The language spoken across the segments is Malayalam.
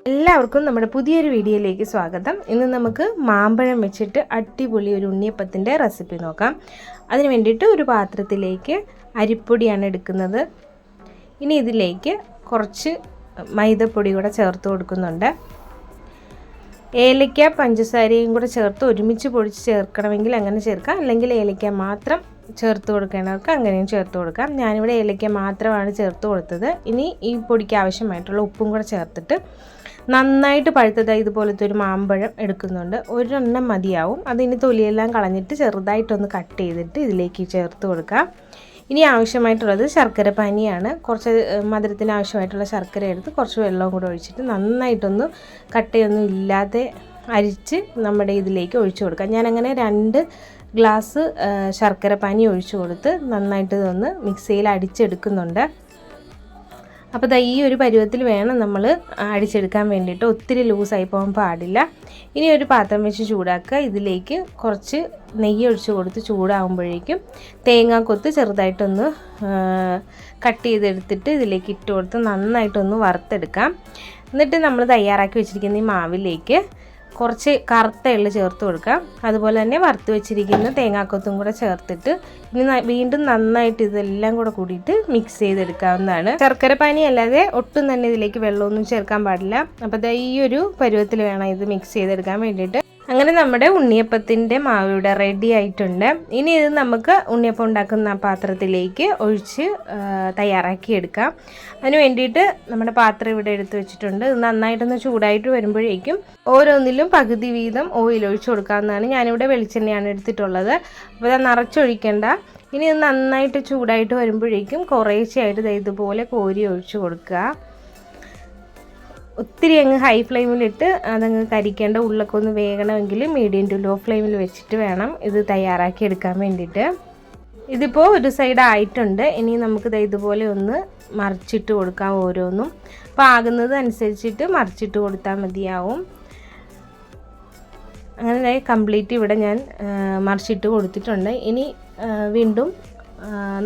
എല്ലാവർക്കും നമ്മുടെ പുതിയൊരു വീഡിയോയിലേക്ക് സ്വാഗതം. ഇന്ന് നമുക്ക് മാമ്പഴം വെച്ചിട്ട് അടിപൊളി ഒരു ഉണ്ണിയപ്പത്തിൻ്റെ റെസിപ്പി നോക്കാം. അതിന് വേണ്ടിയിട്ട് ഒരു പാത്രത്തിലേക്ക് അരിപ്പൊടിയാണ് എടുക്കുന്നത്. ഇനി ഇതിലേക്ക് കുറച്ച് മൈദപ്പൊടി കൂടെ ചേർത്ത് കൊടുക്കുന്നുണ്ട്. ഏലക്ക പഞ്ചസാരയും കൂടെ ചേർത്ത് ഒരുമിച്ച് പൊടിച്ച് ചേർക്കണമെങ്കിൽ അങ്ങനെ ചേർക്കാം, അല്ലെങ്കിൽ ഏലക്ക മാത്രം ചേർത്ത് കൊടുക്കേണ്ടവർക്ക് അങ്ങനെയും ചേർത്ത് കൊടുക്കാം. ഞാനിവിടെ ഏലക്ക മാത്രമാണ് ചേർത്ത് കൊടുത്തത്. ഇനി ഈ പൊടിക്ക് ആവശ്യമായിട്ടുള്ള ഉപ്പും കൂടെ ചേർത്തിട്ട് നന്നായിട്ട് പഴുത്തതായി ഇതുപോലത്തെ ഒരു മാമ്പഴം എടുക്കുന്നുണ്ട്. ഒരെണ്ണം മതിയാവും. അതിന് തൊലിയെല്ലാം കളഞ്ഞിട്ട് ചെറുതായിട്ടൊന്ന് കട്ട് ചെയ്തിട്ട് ഇതിലേക്ക് ചേർത്ത് കൊടുക്കാം. ഇനി ആവശ്യമായിട്ടുള്ളത് ശർക്കര പാനിയാണ്. കുറച്ച് മധുരത്തിന് ആവശ്യമായിട്ടുള്ള ശർക്കര എടുത്ത് കുറച്ച് വെള്ളവും കൂടെ ഒഴിച്ചിട്ട് നന്നായിട്ടൊന്ന് കട്ടയൊന്നും ഇല്ലാതെ അരിച്ച് നമ്മുടെ ഇതിലേക്ക് ഒഴിച്ചു കൊടുക്കാം. ഞാനങ്ങനെ 2 ഗ്ലാസ് ശർക്കര പാനി ഒഴിച്ചു കൊടുത്ത് നന്നായിട്ട് ഇതൊന്ന് മിക്സിയിൽ അടിച്ചെടുക്കുന്നുണ്ട്. അപ്പോൾ ഈ ഒരു പരുവത്തിൽ വേണം നമ്മൾ അടിച്ചെടുക്കാൻ വേണ്ടിയിട്ട്. ഒത്തിരി ലൂസായി പോകാൻ പാടില്ല. ഇനി ഒരു പാത്രം വെച്ച് ചൂടാക്കുക. ഇതിലേക്ക് കുറച്ച് നെയ്യ് ഒഴിച്ച് കൊടുത്ത് ചൂടാകുമ്പോഴേക്കും തേങ്ങാക്കൊത്ത് ചെറുതായിട്ടൊന്ന് കട്ട് ചെയ്തെടുത്തിട്ട് ഇതിലേക്ക് ഇട്ട് കൊടുത്ത് നന്നായിട്ടൊന്ന് വറുത്തെടുക്കാം. എന്നിട്ട് നമ്മൾ തയ്യാറാക്കി വെച്ചിരിക്കുന്ന ഈ മാവിലേക്ക് കുറച്ച് കറുത്ത എള്ള് ചേർത്ത് കൊടുക്കാം. അതുപോലെ തന്നെ വറുത്ത് വെച്ചിരിക്കുന്ന തേങ്ങാക്കൊത്തും കൂടെ ചേർത്തിട്ട് ഇനി വീണ്ടും നന്നായിട്ട് ഇതെല്ലാം കൂടെ കൂടിയിട്ട് മിക്സ് ചെയ്തെടുക്കാവുന്നതാണ്. ശർക്കര പാനി അല്ലാതെ ഒട്ടും തന്നെ ഇതിലേക്ക് വെള്ളമൊന്നും ചേർക്കാൻ പാടില്ല. അപ്പോൾ ഈ ഒരു പരുവത്തിൽ വേണം ഇത് മിക്സ് ചെയ്തെടുക്കാൻ വേണ്ടിയിട്ട്. അങ്ങനെ നമ്മുടെ ഉണ്ണിയപ്പത്തിൻ്റെ മാവ് ഇവിടെ റെഡി ആയിട്ടുണ്ട്. ഇനി ഇത് നമുക്ക് ഉണ്ണിയപ്പം ഉണ്ടാക്കുന്ന പാത്രത്തിലേക്ക് ഒഴിച്ച് തയ്യാറാക്കി എടുക്കാം. അതിന് വേണ്ടിയിട്ട് നമ്മുടെ പാത്രം ഇവിടെ എടുത്ത് വെച്ചിട്ടുണ്ട്. ഇത് നന്നായിട്ടൊന്ന് ചൂടായിട്ട് വരുമ്പോഴേക്കും ഓരോന്നിലും പകുതി വീതം ഓയിൽ ഒഴിച്ച് കൊടുക്കാവുന്നതാണ്. ഞാനിവിടെ വെളിച്ചെണ്ണയാണ് എടുത്തിട്ടുള്ളത്. അപ്പോൾ അത് നിറച്ചൊഴിക്കേണ്ട. ഇനി ഇത് നന്നായിട്ട് ചൂടായിട്ട് വരുമ്പോഴേക്കും കുറേശ്ശെയായിട്ട് ഇതുപോലെ കോരി ഒഴിച്ച് കൊടുക്കുക. ഒത്തിരി അങ്ങ് ഹൈ ഫ്ലെയിമിലിട്ട് അതങ്ങ് കരിക്കേണ്ട. ഉള്ളൊക്കെ ഒന്ന് വേകണമെങ്കിൽ മീഡിയം ടു ലോ ഫ്ലെയിമിൽ വെച്ചിട്ട് വേണം ഇത് തയ്യാറാക്കി എടുക്കാൻ വേണ്ടിയിട്ട്. ഇതിപ്പോൾ ഒരു സൈഡ് ആയിട്ടുണ്ട്. ഇനി നമുക്ക് ഇതുപോലെ ഒന്ന് മറിച്ചിട്ട് കൊടുക്കാം. ഓരോന്നും പാകുന്നത് അനുസരിച്ചിട്ട് മറിച്ചിട്ട് കൊടുത്താൽ മതിയാവും. അങ്ങനെ കംപ്ലീറ്റ് ഇവിടെ ഞാൻ മറിച്ചിട്ട് കൊടുത്തിട്ടുണ്ട്. ഇനി വീണ്ടും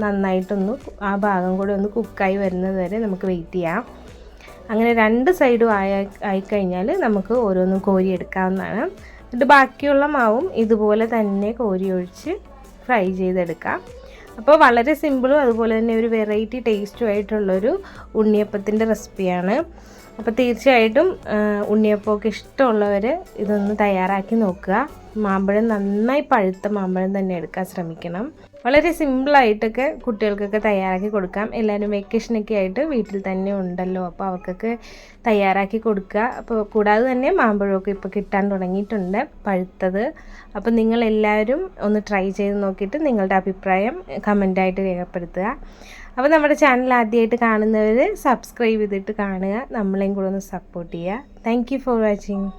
നന്നായിട്ടൊന്ന് ആ ഭാഗം കൂടെ ഒന്ന് കുക്കായി വരുന്നത് വരെ നമുക്ക് വെയിറ്റ് ചെയ്യാം. അങ്ങനെ 2 സൈഡും ആയിക്കഴിഞ്ഞാൽ നമുക്ക് ഓരോന്നും കോരി എടുക്കാവുന്നതാണ്. എന്നിട്ട് ബാക്കിയുള്ള മാവും ഇതുപോലെ തന്നെ കോരി ഒഴിച്ച് ഫ്രൈ ചെയ്തെടുക്കാം. അപ്പോൾ വളരെ സിമ്പിളും അതുപോലെ തന്നെ ഒരു വെറൈറ്റി ടേസ്റ്റും ആയിട്ടുള്ളൊരു ഉണ്ണിയപ്പത്തിൻ്റെ റെസിപ്പിയാണ്. അപ്പോൾ തീർച്ചയായിട്ടും ഉണ്ണിയപ്പമൊക്കെ ഇഷ്ടമുള്ളവർ ഇതൊന്ന് തയ്യാറാക്കി നോക്കുക. മാമ്പഴം നന്നായി പഴുത്ത മാമ്പഴം തന്നെ എടുക്കാൻ ശ്രമിക്കണം. വളരെ സിമ്പിളായിട്ടൊക്കെ കുട്ടികൾക്കൊക്കെ തയ്യാറാക്കി കൊടുക്കാം. എല്ലാവരും വെക്കേഷനൊക്കെ ആയിട്ട് വീട്ടിൽ തന്നെ ഉണ്ടല്ലോ, അപ്പോൾ അവർക്കൊക്കെ തയ്യാറാക്കി കൊടുക്കുക. അപ്പോൾ കൂടാതെ തന്നെ മാമ്പഴമൊക്കെ ഇപ്പോൾ കിട്ടാൻ തുടങ്ങിയിട്ടുണ്ട് പഴുത്തത്. അപ്പോൾ നിങ്ങളെല്ലാവരും ഒന്ന് ട്രൈ ചെയ്ത് നോക്കിയിട്ട് നിങ്ങളുടെ അഭിപ്രായം കമൻ്റായിട്ട് രേഖപ്പെടുത്തുക. അപ്പോൾ നമ്മുടെ ചാനൽ ആദ്യമായിട്ട് കാണുന്നവർ സബ്സ്ക്രൈബ് ചെയ്തിട്ട് കാണുക. നമ്മളെയും കൂടെ ഒന്ന് സപ്പോർട്ട് ചെയ്യുക. Thank you for watching.